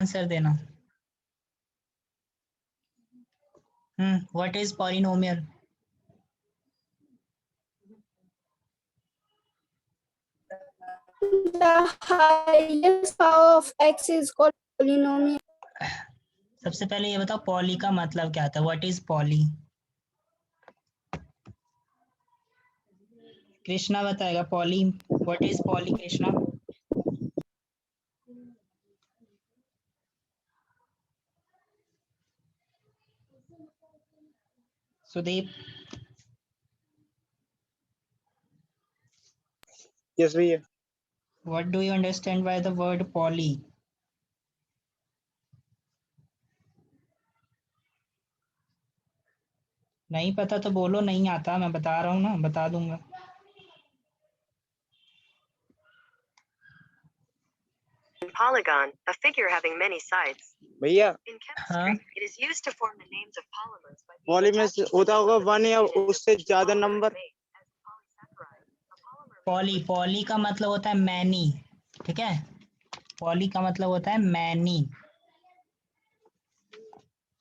Answer देना। What is polynomial? The highest power of x is called polynomial. सबसे पहले ये बताओ पॉली का मतलब क्या था? What is poly? कृष्णा बताएगा poly. What is poly Krishna? Sudeep? Yes भैया। What do you understand by the word poly? नहीं पता तो बोलो नहीं आता, मैं बता रहा हूँ ना, बता दूंगा। Polygon, a figure having many sides. भैया In हाँ chemistry, it is used to form the names of polymers by being poly में attached to होता होगा the 1 या unit of उससे which the ज्यादा polymer is number. made. As a polysaccharide, a polymer poly, poly का मतलब होता है मैनी, ठीक है? पॉली का मतलब होता है मैनी,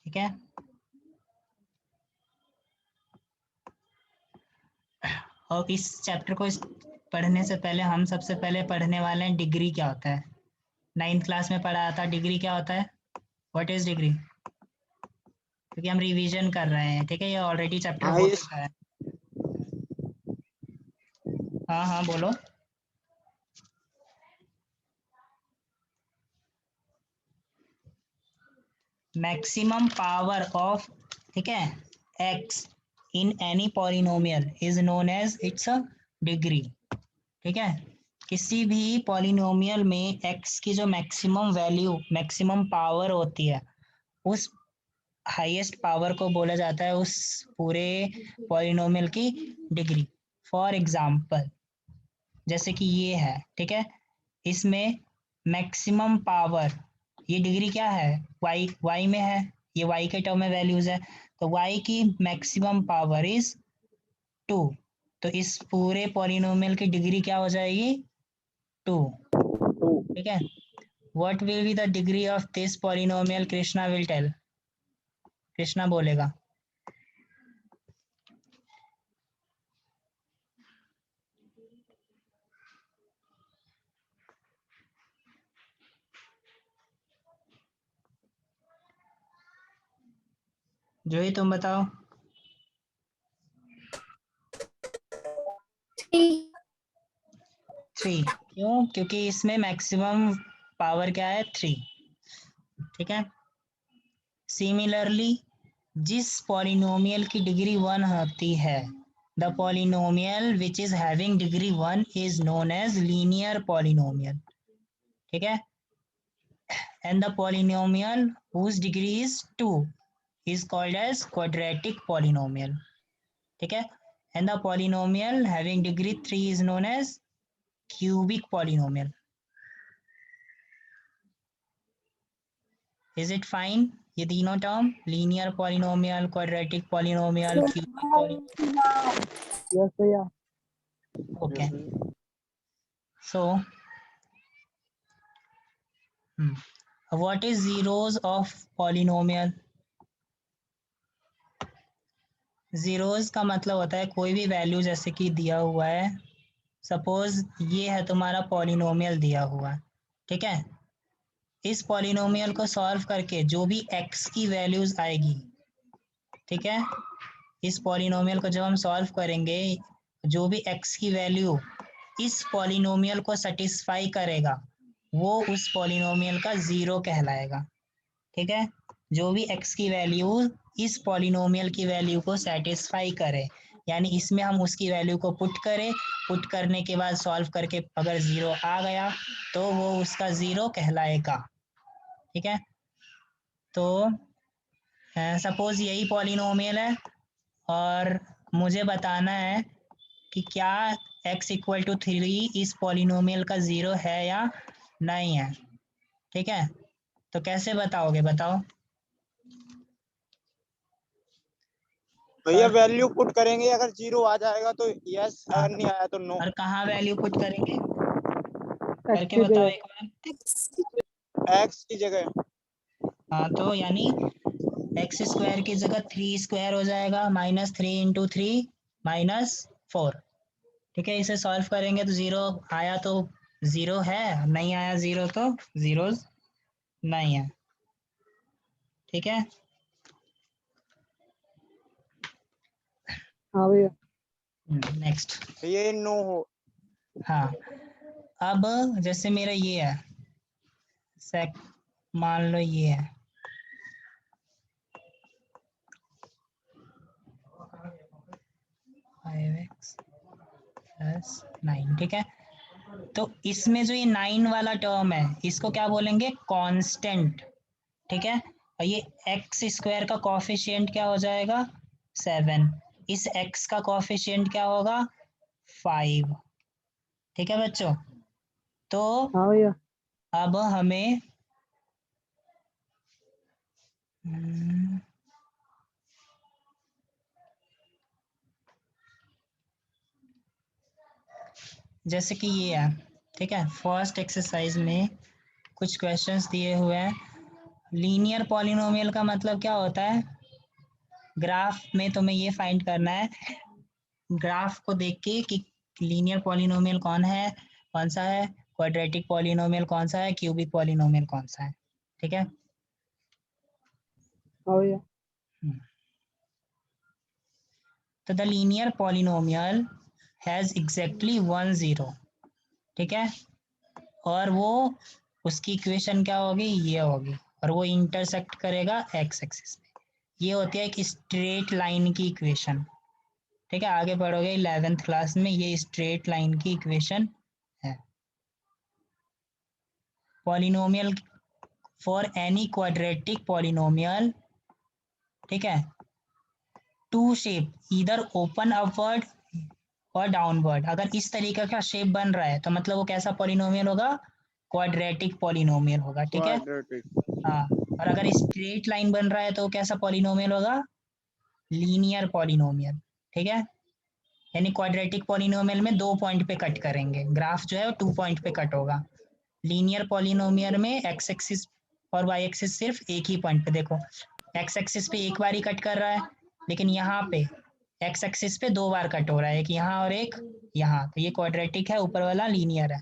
ठीक है? और इस चैप्टर को पढ़ने से पहले हम सबसे पहले पढ़ने वाले हैं डिग्री क्या होता है। 9th क्लास में पढ़ा था डिग्री क्या होता है। What is degree? क्योंकि हम रिवीजन कर रहे हैं, ठीक है? ये ऑलरेडी चैप्टर हो चुका है। हाँ हाँ बोलो। मैक्सिमम पावर ऑफ, ठीक है, x in any polynomial is known as it's a degree, ठीक है? किसी भी पॉलिनोमियल में एक्स की जो मैक्सिमम वैल्यू, मैक्सिमम पावर होती है, उस हाईएस्ट पावर को बोला जाता है उस पूरे पॉलिनोमियल की डिग्री। फॉर एग्जाम्पल जैसे कि ये है, ठीक है, इसमें मैक्सिमम पावर, ये डिग्री क्या है? वाई में है, ये वाई के टर्म में वैल्यूज है, तो वाई की मैक्सिमम पावर इज 2। तो इस पूरे पॉलिनोमियल की डिग्री क्या हो जाएगी? 2, ठीक है? What will be the degree of this polynomial? Krishna will tell. Krishna बोलेगा। जो ही तुम बताओ। 3। क्यों? क्योंकि इसमें मैक्सिमम पावर क्या है? 3, ठीक है? सिमिलरली जिस पॉलिनोमियल की डिग्री 1 होती है, the polynomial which is having degree 1 is known as linear polynomial, ठीक है? And the polynomial whose degree is 2 is called as quadratic polynomial, ठीक है? And the polynomial having degree 3 is known as cubic polynomial. Is it fine? ये तीनों term, linear polynomial, quadratic polynomial, cubic polynomial. Yes भैया। Okay, so what is zeros of polynomial? Zeros का मतलब होता है कोई भी वैल्यू, जैसे कि दिया हुआ है, सपोज ये है तुम्हारा पॉलिनोमियल दिया हुआ, ठीक है? इस पॉलिनोमियल को सॉल्व करके जो भी x की वैल्यूज आएगी, ठीक है, इस पॉलिनोमियल को जब हम सॉल्व करेंगे, जो भी x की वैल्यू इस पॉलिनोमियल को सेटिस्फाई करेगा, वो उस पॉलिनोमियल का जीरो कहलाएगा, ठीक है? जो भी x की वैल्यू इस पॉलिनोमियल की वैल्यू को सेटिस्फाई करे, यानी इसमें हम उसकी वैल्यू को पुट करें, पुट करने के बाद सॉल्व करके अगर जीरो आ गया तो वो उसका जीरो कहलाएगा, ठीक है? तो सपोज यही पॉलिनोमियल है और मुझे बताना है कि क्या x इक्वल टू 3 इस पॉलिनोमियल का जीरो है या नहीं है, ठीक है? तो कैसे बताओगे, बताओ? भैया वैल्यू पुट करेंगे, अगर 0 आ जाएगा तो यस, हाँ, अगर नहीं आया तो नो। और कहाँ वैल्यू पुट करेंगे? करके बताओ एक बार। एक्स की जगह। हाँ तो यानी एक्स स्क्वायर की जगह 3 स्क्वायर हो जाएगा, -3 इंटू 3 -4। ठीक है, इसे सॉल्व करेंगे तो 0 आया तो 0 है, नहीं आया 0 तो जीरोस नहीं है। ठीक है, हाँ भैया। नेक्स्ट। ये नो हो। हाँ, अब जैसे मेरा ये है सेक, मान लो ये है, फाइव एक्स प्लस 9। ठीक है, तो इसमें जो ये 9 वाला टर्म है इसको क्या बोलेंगे, कांस्टेंट। ठीक है, और ये एक्स स्क्वायर का कॉफिशिएंट क्या हो जाएगा, 7। इस एक्स का कॉफिशिएंट क्या होगा, 5। ठीक है बच्चों, तो हाँ भैया। अब हमें हम्म, जैसे कि ये है, ठीक है, फर्स्ट एक्सरसाइज में कुछ क्वेश्चंस दिए हुए हैं। लीनियर पॉलिनोमियल का मतलब क्या होता है, ग्राफ में तुम्हें ये फाइंड करना है, ग्राफ को देख के कि लीनियर पॉलिनोमियल कौन सा है, क्वाड्रेटिक पॉलिनोमियल कौन सा है, क्यूबिक पॉलिनोमियल कौन सा है। ठीक है, हाँ भैया। तो the linear polynomial has exactly 1 0। ठीक है, और वो उसकी इक्वेशन क्या होगी, ये होगी, और वो इंटरसेक्ट करेगा एक्स एक्सिस पे। ये होती है एक स्ट्रेट लाइन की इक्वेशन। ठीक है, आगे पढ़ोगे 11th क्लास में, ये स्ट्रेट लाइन की इक्वेशन है। Polynomial for any quadratic polynomial, ठीक है, टू शेप इधर ओपन अपवर्ड और डाउनवर्ड, अगर इस तरीके का शेप बन रहा है तो मतलब वो कैसा पॉलिनोमियल होगा, क्वाड्रेटिक पॉलिनोमियल होगा। ठीक है, हाँ, और अगर स्ट्रेट लाइन बन रहा है तो कैसा पॉलिनोमियल होगा, लीनियर पॉलिनोमियल। ठीक है, यानी क्वाड्रेटिक पॉलिनोमियल में 2 पॉइंट पे कट करेंगे, ग्राफ जो है वो 2 पॉइंट पे कट होगा। लीनियर पॉलिनोमियल में एक्स एक्सिस और वाई एक्सिस सिर्फ एक ही पॉइंट पे, देखो एक्स एक्सिस पे एक बार ही कट कर रहा है, लेकिन यहाँ पे एक्स एक्सिस पे 2 बार कट हो रहा है, एक यहाँ और एक यहाँ, तो ये क्वाड्रेटिक है, ऊपर वाला लीनियर है।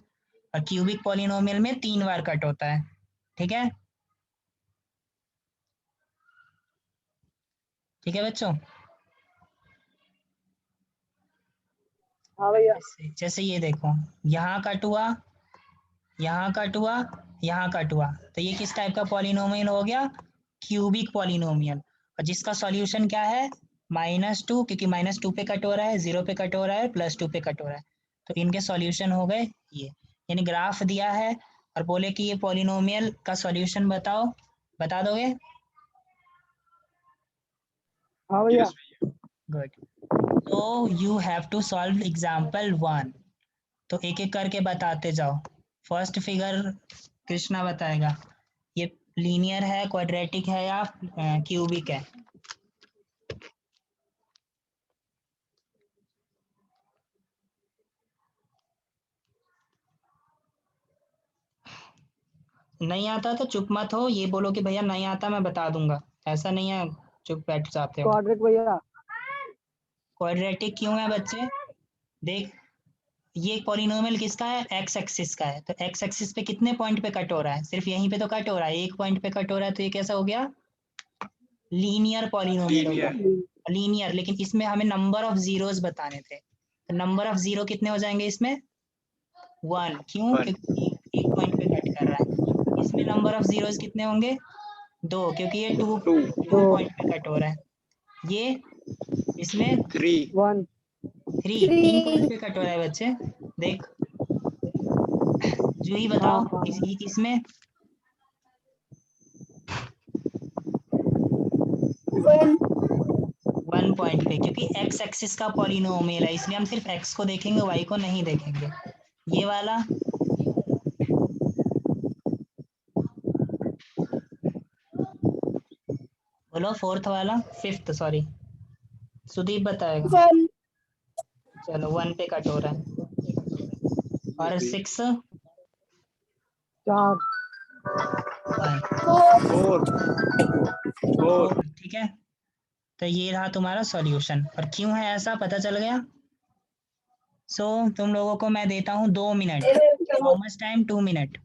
और क्यूबिक पॉलिनोमियल में 3 बार कट होता है। ठीक है, ठीक है बच्चों। हाँ भैया। जैसे ये देखो, यहाँ कट हुआ, यहाँ कट हुआ, यहाँ कट हुआ, तो ये किस टाइप का पॉलिनोमियल हो गया, क्यूबिक पॉलिनोमियल। और जिसका सॉल्यूशन क्या है, -2, क्योंकि -2 पे कट हो रहा है, 0 पे कट हो रहा है, +2 पे कट हो रहा है, तो इनके सॉल्यूशन हो गए ये। यानी ग्राफ दिया है और बोले कि ये पॉलिनोमियल का सॉल्यूशन बताओ, बता दोगे। हाँ भैया। गुड, तो you have to solve example 1। तो एक एक करके बताते जाओ। फर्स्ट फिगर कृष्णा बताएगा, ये लीनियर है, क्वाड्रेटिक है या क्यूबिक है। नहीं आता तो चुप मत हो, ये बोलो कि भैया नहीं आता, मैं बता दूंगा, ऐसा नहीं है चुप बैठ जाते हो। क्वाड्रेटिक भैया। क्वाड्रेटिक क्यों है बच्चे, देख ये पॉलिनोमियल किसका है, एक्स एक्सिस का है, तो एक्स एक्सिस पे कितने पॉइंट पे कट हो रहा है, सिर्फ यहीं पे तो कट हो रहा है, एक पॉइंट पे कट हो रहा है, तो ये कैसा हो गया, लीनियर पॉलिनोमियल हो गया। लीनियर, लेकिन इसमें हमें नंबर ऑफ जीरोस बताने थे, तो नंबर ऑफ जीरो कितने हो जाएंगे इसमें, 1। क्यों, क्योंकि एक पॉइंट पे कट कर रहा है। इसमें नंबर ऑफ जीरोस कितने होंगे, 2, क्योंकि ये 2 पॉइंट पे कट हो रहा है। ये इसमें 1 3 पॉइंट पे कट हो रहा है बच्चे, देख जो ही बताओ। हाँ। इसमें 1 1 पॉइंट पे, क्योंकि एक्स एक्सिस का पॉलिनोमियल है, इसलिए हम सिर्फ एक्स को देखेंगे, वाई को नहीं देखेंगे। ये वाला बोलो, फोर्थ वाला, फिफ्थ सॉरी, सुदीप बताएगा। 1 चलो 1 पे कट हो रहा है, और 6 4 1। फोर फोर ठीक है, तो ये रहा तुम्हारा सॉल्यूशन। और क्यों है ऐसा पता चल गया। सो तुम लोगों को मैं देता हूँ 2 minute. How much time? 2 minute.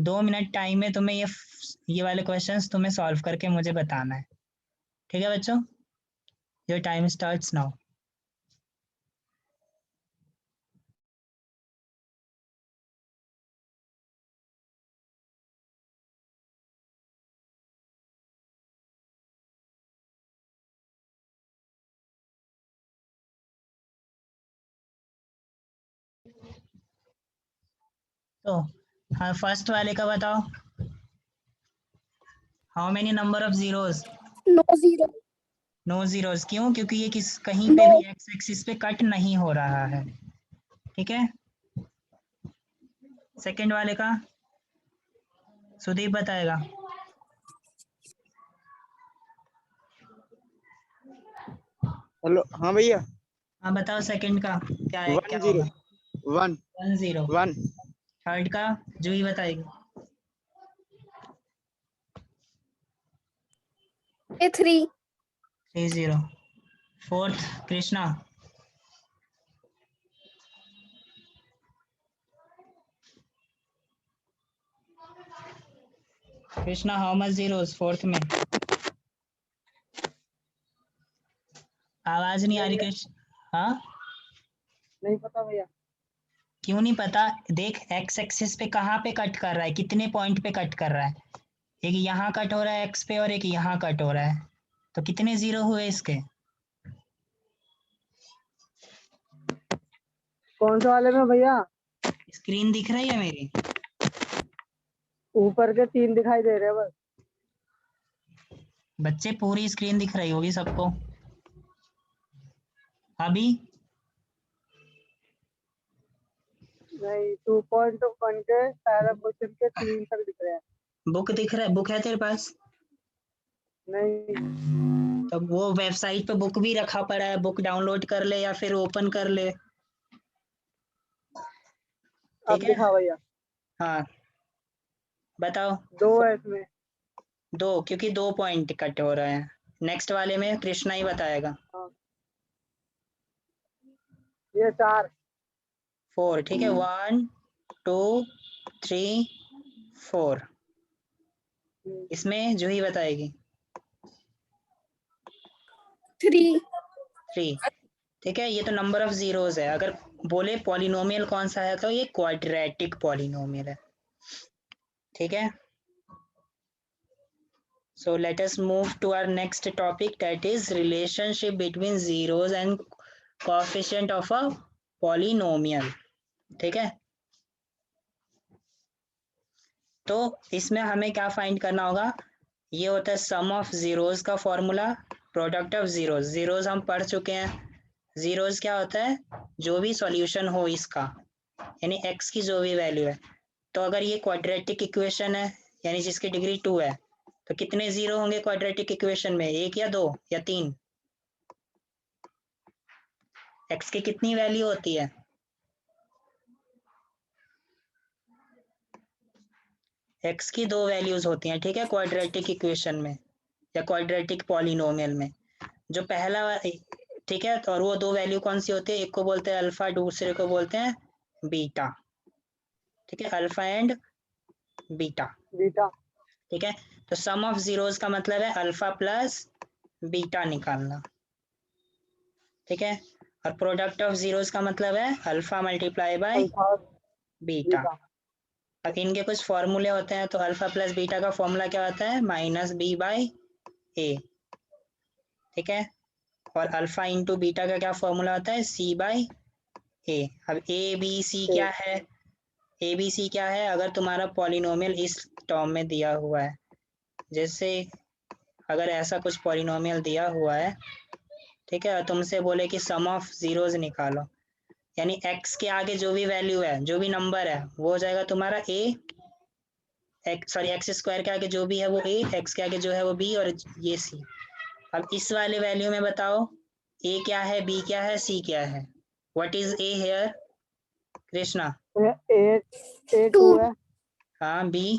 2 minute time में तुम्हें ये वाले क्वेश्चंस तुम्हें सॉल्व करके मुझे बताना है। ठीक है बच्चों, योर टाइम स्टार्ट्स नाउ। तो हाँ, फर्स्ट वाले का बताओ। How many number of zeros? No zero. No zeros. क्यों? क्योंकि ये कहीं पे No. भी एक्स एक्सिस पे कट नहीं हो रहा है। ठीक है, सेकंड वाले का सुदीप बताएगा। हेलो हाँ भैया हाँ बताओ, सेकंड का क्या है, क्या 1 0 होगा? 1 1 0। 1 थर्ड का जूही बताएगी। Three. 3 0। Fourth Krishna. Krishna how much zeros fourth में? आवाज नहीं आ रही कृष्ण। हाँ, नहीं पता भैया। क्यों नहीं पता? देख, एक्स एक्सिस पे कहाँ पे कट कर रहा है, कितने पॉइंट पे कट कर रहा है? एक यहाँ कट हो रहा है एक्स पे और एक यहाँ कट हो रहा है, तो कितने जीरो हुए इसके? कौन से वाले में भैया? स्क्रीन दिख रही है मेरी? ऊपर के 3 दिखाई दे रहे हैं बस। बच्चे पूरी स्क्रीन दिख रही होगी सबको अभी। नहीं 2.1 के पहले क्वेश्चन के 3 तक दिख रहे हैं। बुक दिख रहा है? बुक है तेरे पास? नहीं तो वो वेबसाइट पे बुक भी रखा पड़ा है, बुक डाउनलोड कर ले या फिर ओपन कर ले। अब ठीक है, दिखा भैया। हाँ बताओ। 2 है इसमें। 2, क्योंकि 2 पॉइंट कट हो रहे हैं। नेक्स्ट वाले में कृष्णा ही बताएगा। हाँ ये 4। 4, ठीक है, 1 2 3 4। इसमें जूही बताएगी। Three. 3, ठीक है। ये तो नंबर ऑफ जीरोस है। अगर बोले पॉलिनोमियल कौन सा है तो ये क्वाड्रेटिक पॉलिनोमियल है। ठीक है, so let us move to our next topic, that is relationship between zeros and coefficient of a polynomial। ठीक है, तो इसमें हमें क्या फाइंड करना होगा? ये होता है सम ऑफ जीरोस का formula, product of zeros. Zeros हम पढ़ चुके हैं। जीरोस क्या होता है? जो भी सॉल्यूशन हो इसका, यानी x की जो भी वैल्यू है। तो अगर ये क्वाड्रेटिक इक्वेशन है, यानी जिसकी डिग्री 2 है, तो कितने जीरो होंगे क्वाड्रेटिक इक्वेशन में? 1 या 2 या 3? x की कितनी वैल्यू होती है? x की 2 वैल्यूज होती हैं, ठीक है, क्वाड्रेटिक इक्वेशन में या क्वाड्रेटिक पॉलिनोमियल में। जो पहला, ठीक है, और वो 2 वैल्यू कौन सी होती है? एक को बोलते हैं अल्फा, दूसरे को बोलते हैं बीटा। ठीक है, अल्फा एंड बीटा। बीटा। ठीक है, तो सम ऑफ जीरोस का मतलब है अल्फा प्लस बीटा निकालना। ठीक है, और प्रोडक्ट ऑफ जीरोस का मतलब है alpha multiply by alpha beta. Beta. अब इनके कुछ फॉर्मूले होते हैं, तो अल्फा प्लस बीटा का फॉर्मूला क्या होता है? माइनस बी बाई ए। ठीक है, और अल्फा इंटू बीटा का क्या फॉर्मूला होता है? सी बाई ए। अब ए बी सी क्या है? ए बी सी क्या है? अगर तुम्हारा पॉलिनोमियल इस टर्म में दिया हुआ है, जैसे अगर ऐसा कुछ पॉलिनोमियल दिया हुआ है, ठीक है, तुमसे बोले कि सम ऑफ जीरोस निकालो, यानी x के आगे जो भी वैल्यू है, जो भी नंबर है, वो हो जाएगा तुम्हारा a, सॉरी एक्स स्क्वायर के आगे जो भी है वो a, x के आगे जो है वो b और ये c। अब इस वाले वैल्यू में बताओ a क्या है, b क्या है, c क्या है? What is a here Krishna? A 2 Two. है। हाँ, b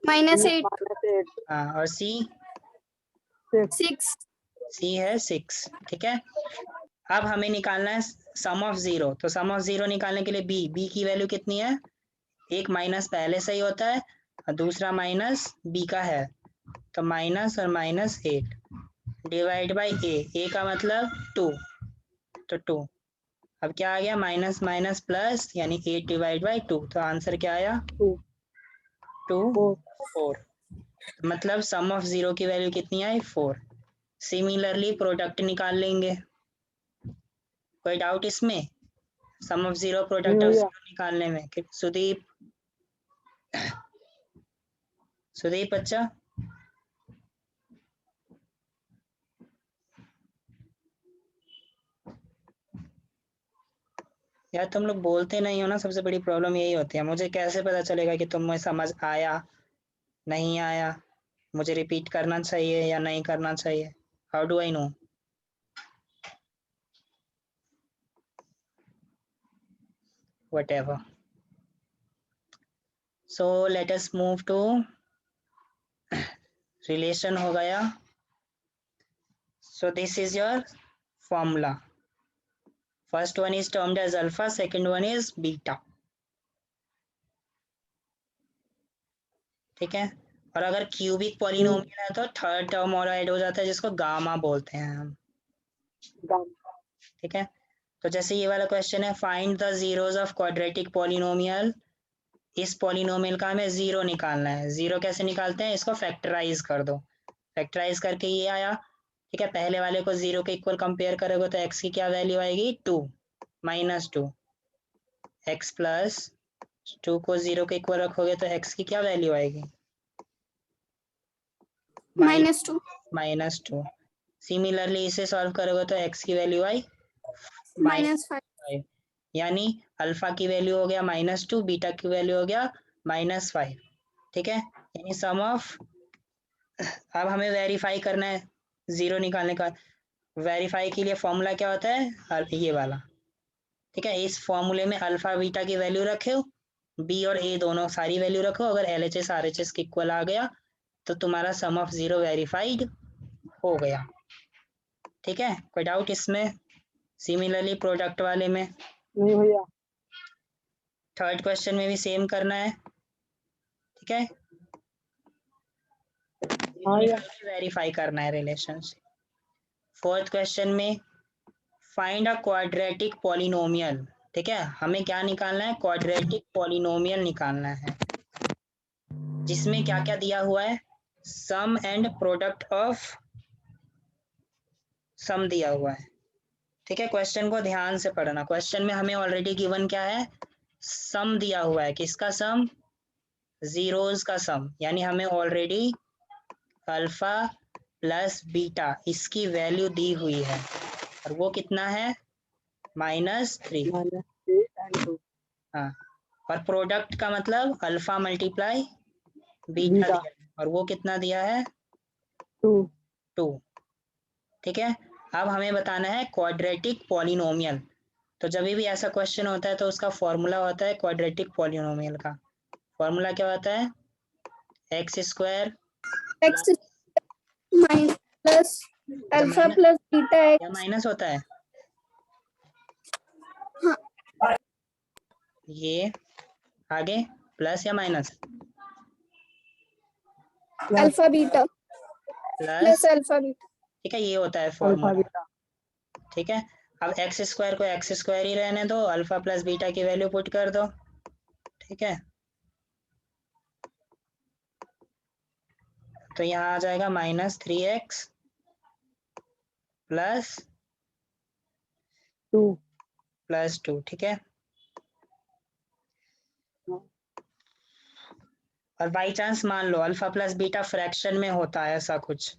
-8, -8, हाँ, और सी 6, सी है 6, ठीक है। अब हमें निकालना है सम ऑफ 0, तो सम ऑफ 0 निकालने के लिए बी की वैल्यू कितनी है, एक माइनस पहले से ही होता है और दूसरा माइनस बी का है, तो माइनस और -8 डिवाइड बाई ए का मतलब 2, तो 2। अब क्या आ गया, माइनस माइनस प्लस यानी 8 डिवाइड बाई 2, तो आंसर क्या आया 2, 2 4, 4, मतलब सम ऑफ 0 की वैल्यू कितनी आई 4। सिमिलरली प्रोडक्ट निकाल लेंगे, कोई डाउट इसमें, सम ऑफ 0 नहीं प्रोडक्ट ऑफ भैया 0 निकालने में। सुदीप सुदीप अच्छा, यार तुम लोग बोलते नहीं हो ना, सबसे बड़ी प्रॉब्लम यही होती है। मुझे कैसे पता चलेगा कि तुम्हें समझ आया नहीं आया, मुझे रिपीट करना चाहिए या नहीं करना चाहिए, how do I know? Whatever. So let us move to relation हो गया। So this is your formula. First one is termed as alpha, second one is beta. ठीक है, और अगर क्यूबिक पॉलिनोमियल है तो थर्ड टर्म और ऐड हो जाता है जिसको गामा बोलते हैं हम, गामा, ठीक है। तो जैसे ये वाला क्वेश्चन है, find the zeros of quadratic polynomial, इस पॉलिनोमियल का हमें जीरो निकालना है। जीरो कैसे निकालते हैं, इसको फैक्टराइज कर दो, फैक्टराइज करके ये आया, ठीक है। पहले वाले को जीरो के इक्वल कंपेयर करोगे तो एक्स की क्या वैल्यू आएगी 2 -2, एक्स प्लस 2 को जीरो के इक्वल रखोगे तो एक्स की क्या वैल्यू आएगी -2, -2। सिमिलरली इसे सॉल्व करोगे तो एक्स की वैल्यू आई -5, -5, यानी अल्फा की वैल्यू हो गया -2, बीटा की वैल्यू हो गया -5, ठीक है। यानी सम ऑफ, अब हमें वेरीफाई करना है जीरो निकालने का। वेरीफाई के लिए फॉर्मूला क्या होता है, ये वाला, ठीक है। इस फॉर्मूले में अल्फा बीटा की वैल्यू रखे हो, बी और ए दोनों सारी वैल्यू रखो, अगर LHS RHS के इक्वल आ गया तो तुम्हारा सम ऑफ 0 वेरीफाइड हो गया, ठीक है। कोई डाउट इसमें? सिमिलरली प्रोडक्ट वाले में, नहीं भैया, थर्ड क्वेश्चन में भी सेम करना है, ठीक है। हाँ भैया, वेरीफाई करना है रिलेशनशिप। फोर्थ क्वेश्चन में फाइंड अ क्वाड्रेटिक पॉलिनोमियल, ठीक है। हमें क्या निकालना है, क्वाड्रेटिक पॉलिनोमियल निकालना है, जिसमें क्या क्या दिया हुआ है, सम एंड प्रोडक्ट ऑफ सम दिया हुआ है, ठीक है। क्वेश्चन को ध्यान से पढ़ना, क्वेश्चन में हमें ऑलरेडी गिवन क्या है, सम दिया हुआ है, किसका सम, जीरोस का सम, यानी हमें ऑलरेडी अल्फा प्लस बीटा इसकी वैल्यू दी हुई है, और वो कितना है -3, -3 and 2, हाँ। और प्रोडक्ट का मतलब अल्फा मल्टीप्लाई बीटा बीटा, दिया है, और वो कितना दिया है 2, 2, ठीक है। अब हमें बताना है क्वाड्रेटिक पॉलिनोमियल, तो जब भी ऐसा क्वेश्चन होता है तो उसका फॉर्मूला होता है क्वाड्रेटिक पॉलिनोमियल का, फॉर्मूला क्या होता है, x² x plus alpha minus plus beta या x, माइनस होता है, हाँ, ये आगे प्लस या minus, alpha beta plus, plus alpha beta, ठीक है, ये होता है अल्फा फॉर्मूला, बीटा, ठीक है। अब x² को x² ही रहने दो, अल्फा प्लस बीटा की वैल्यू पुट कर दो, ठीक है। तो यहाँ आ जाएगा -3x प्लस 2, +2, ठीक है। और बाई चांस मान लो अल्फा प्लस बीटा फ्रैक्शन में होता है ऐसा कुछ,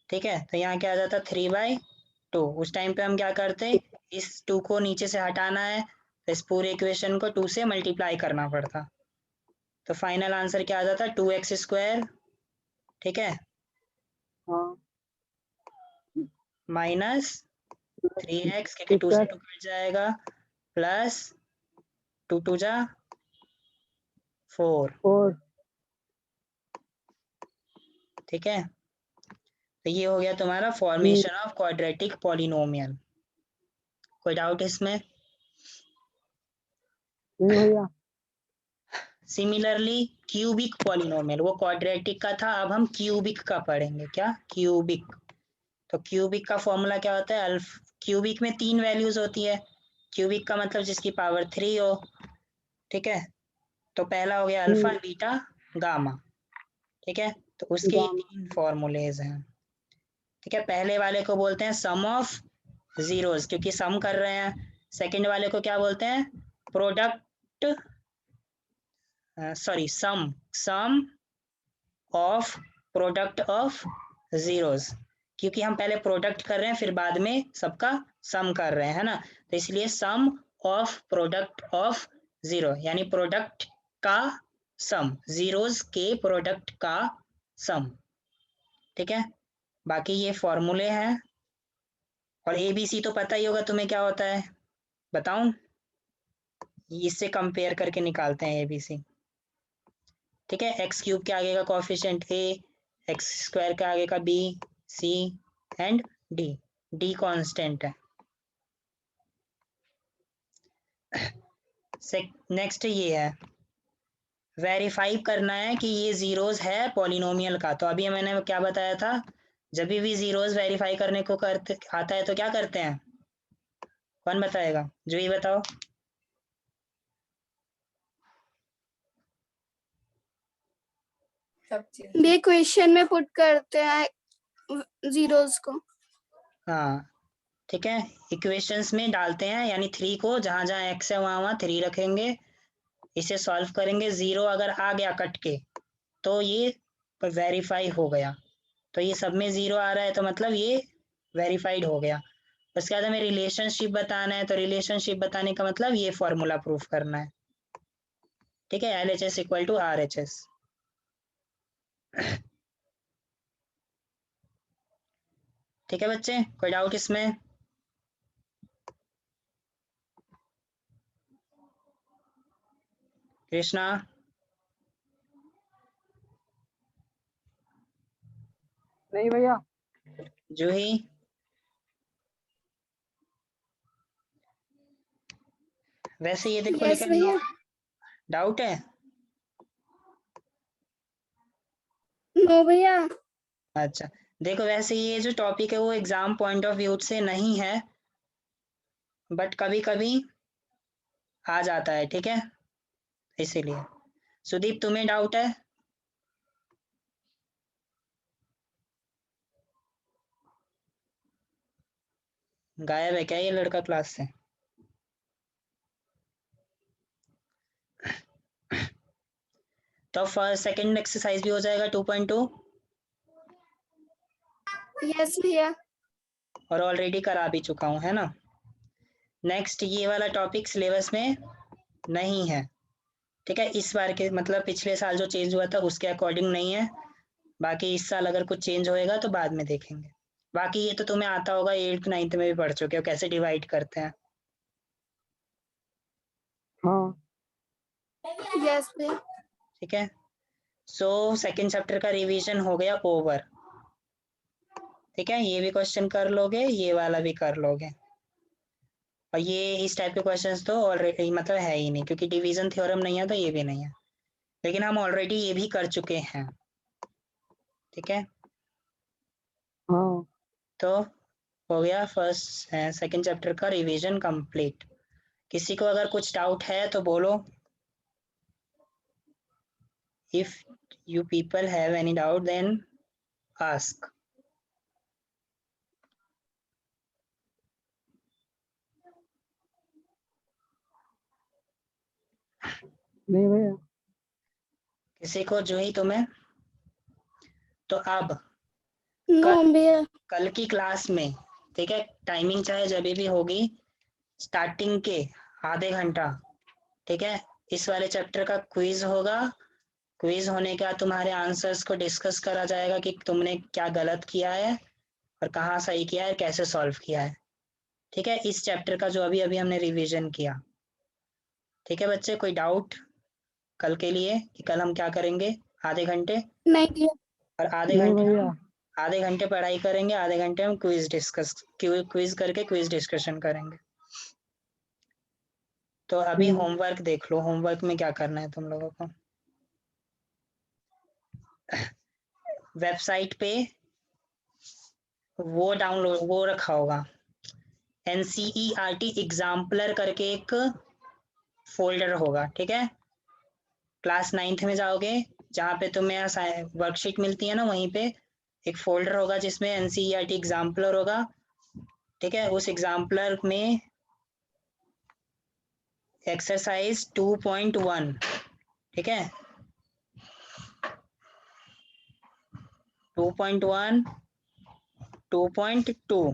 ठीक है, तो यहाँ क्या आ जाता 3/2, उस टाइम पे हम क्या करते, इस 2 को नीचे से हटाना है तो इस पूरे इक्वेशन को 2 से मल्टीप्लाई करना पड़ता, तो फाइनल आंसर क्या आ जाता 2x², ठीक है, हाँ, -3x, क्योंकि 2 से 2 कट जाएगा, प्लस 2 2 जा 4, 4, ठीक है, तो ये हो गया तुम्हारा फॉर्मेशन ऑफ क्वाड्रेटिक पॉलिनोमियल। कोई डाउट इसमें? नहीं भैया। सिमिलरली क्यूबिक पॉलिनोमियल, वो क्वाड्रेटिक का था, अब हम क्यूबिक का पढ़ेंगे। क्या? क्यूबिक। तो क्यूबिक का फॉर्मूला क्या होता है? क्यूबिक में 3 वैल्यूज होती है। क्यूबिक का मतलब जिसकी पावर 3 हो, ठीक है। तो पहला हो गया अल्फा, बीटा, गामा, ठीक है। तो उसके गामा। 3 फॉर्मूलेज हैं, ठीक है। पहले वाले को बोलते हैं सम ऑफ जीरोस, क्योंकि सम कर रहे हैं। सेकंड वाले को क्या बोलते हैं? Product, sorry, sum of product of zeros, क्योंकि हम पहले प्रोडक्ट कर रहे हैं फिर बाद में सबका सम कर रहे हैं, है ना। तो इसलिए सम ऑफ प्रोडक्ट ऑफ जीरो, यानी प्रोडक्ट का सम, जीरोस के प्रोडक्ट का सम, ठीक है। बाकी ये फॉर्मूले हैं। और एबीसी तो पता ही होगा तुम्हें क्या होता है, बताऊं? इससे कंपेयर करके निकालते हैं एबीसी, ठीक है। एक्स क्यूब के आगे का कोएफिशिएंट ए, एक्स स्क्वायर के आगे का B, C and D. D constant है। नेक्स्ट ये है, वेरीफाई करना है कि ये जीरोस है पॉलिनोमियल का। तो अभी मैंने क्या बताया था, जब भी जीरोस वेरीफाई करने को करते आता है तो क्या करते हैं? कौन बताएगा? जो ही बताओ। ये क्वेश्चन में पुट करते हैं जीरोस को। हाँ, ठीक है, इक्वेशंस में डालते हैं, यानी 3 को जहां जहां एक्स है वहां वहां 3 रखेंगे, इसे सॉल्व करेंगे। 0 अगर आ गया कट के तो ये वेरीफाई हो गया। तो ये सब में 0 आ रहा है तो मतलब ये वेरीफाइड हो गया। उसके बाद हमें रिलेशनशिप बताना है, तो रिलेशनशिप बताने का मतलब ये फॉर्मूला प्रूफ करना है, ठीक है। LHS equal to RHS। ठीक है बच्चे, कोई डाउट इसमें? कृष्णा, नहीं भैया। जूही, वैसे ये देखो, यस लेकिन भैया। डाउट है? नो भैया। अच्छा, देखो वैसे ये जो टॉपिक है वो एग्जाम पॉइंट ऑफ व्यू से नहीं है, बट कभी कभी आ जाता है, ठीक है, इसीलिए। सुदीप, तुम्हें डाउट है? गायब है क्या ये लड़का क्लास से? तो फर्स्ट सेकंड एक्सरसाइज भी हो जाएगा 2.2, यस भैया। और ऑलरेडी करा भी चुका हूँ, है ना। नेक्स्ट ये वाला टॉपिक सिलेबस में नहीं है, ठीक है। इस बार के मतलब पिछले साल जो चेंज हुआ था उसके अकॉर्डिंग नहीं है। बाकी इस साल अगर कुछ चेंज होएगा तो बाद में देखेंगे। बाकी ये तो तुम्हें आता होगा, 8th 9th में भी पढ़ चुके हो कैसे डिवाइड करते हैं। हाँ। यस भैया। ठीक है, सो सेकंड चैप्टर का रिवीजन हो गया ओवर, ठीक है। ये भी क्वेश्चन कर लोगे, ये वाला भी कर लोगे। और ये इस टाइप के क्वेश्चंस तो ऑलरेडी मतलब है ही नहीं, क्योंकि डिवीजन थ्योरम नहीं है तो ये भी नहीं है, लेकिन हम ऑलरेडी ये भी कर चुके हैं, ठीक है। हाँ। तो हो गया फर्स्ट सेकंड चैप्टर का रिवीजन कंप्लीट। किसी को अगर कुछ डाउट है तो बोलो। If you people have any doubt then ask. नहीं भैया। किसी को? जो ही तुम्हें? तो अब नो भैया। कल की क्लास में, ठीक है, टाइमिंग चाहे जब भी होगी, स्टार्टिंग के आधे घंटा, ठीक है, इस वाले चैप्टर का क्विज होगा। क्विज होने के बाद तुम्हारे आंसर्स को डिस्कस करा जाएगा कि तुमने क्या गलत किया है और कहाँ सही किया है, कैसे सॉल्व किया है, ठीक है, इस चैप्टर का जो अभी अभी हमने रिवीजन किया। ठीक है बच्चे, कोई डाउट कल के लिए कि कल हम क्या करेंगे आधे घंटे? नहीं भैया। और आधे घंटे पढ़ाई करेंगे, आधे घंटे हम क्विज करके क्विज डिस्कशन करेंगे। तो अभी होमवर्क देख लो, होमवर्क में क्या करना है तुम लोगों को। वेबसाइट पे वो डाउनलोड वो रखा होगा, NCERT एग्जाम्पलर करके एक फोल्डर होगा, ठीक है। क्लास 9th में जाओगे, जहाँ पे तुम्हें वर्कशीट मिलती है ना, वहीं पे एक फोल्डर होगा जिसमें NCERT एग्जाम्पलर होगा, ठीक है। उस एग्जाम्पलर में एक्सरसाइज 2.1, ठीक है, 2.1, 2.2,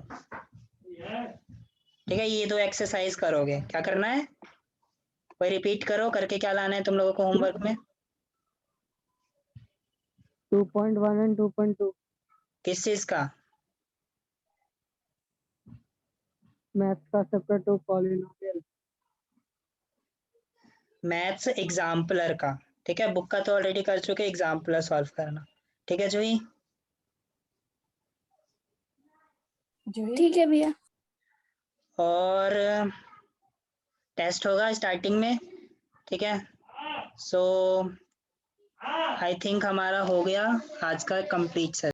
ठीक है। ये दो एक्सरसाइज करोगे। क्या करना है, कोई रिपीट करो, करके क्या लाना है तुम लोगों को होमवर्क में। 2.1 and 2.2 किस चीज का? मैथ्स का चैप्टर 2 पॉलिनोमियल। मैथ्स एग्जाम्पलर का, ठीक है। बुक का तो ऑलरेडी कर चुके, एग्जाम्पलर सॉल्व करना, ठीक है जूही। ठीक है भैया। और टेस्ट होगा स्टार्टिंग में, ठीक है। सो आई थिंक हमारा हो गया आज का कंप्लीट।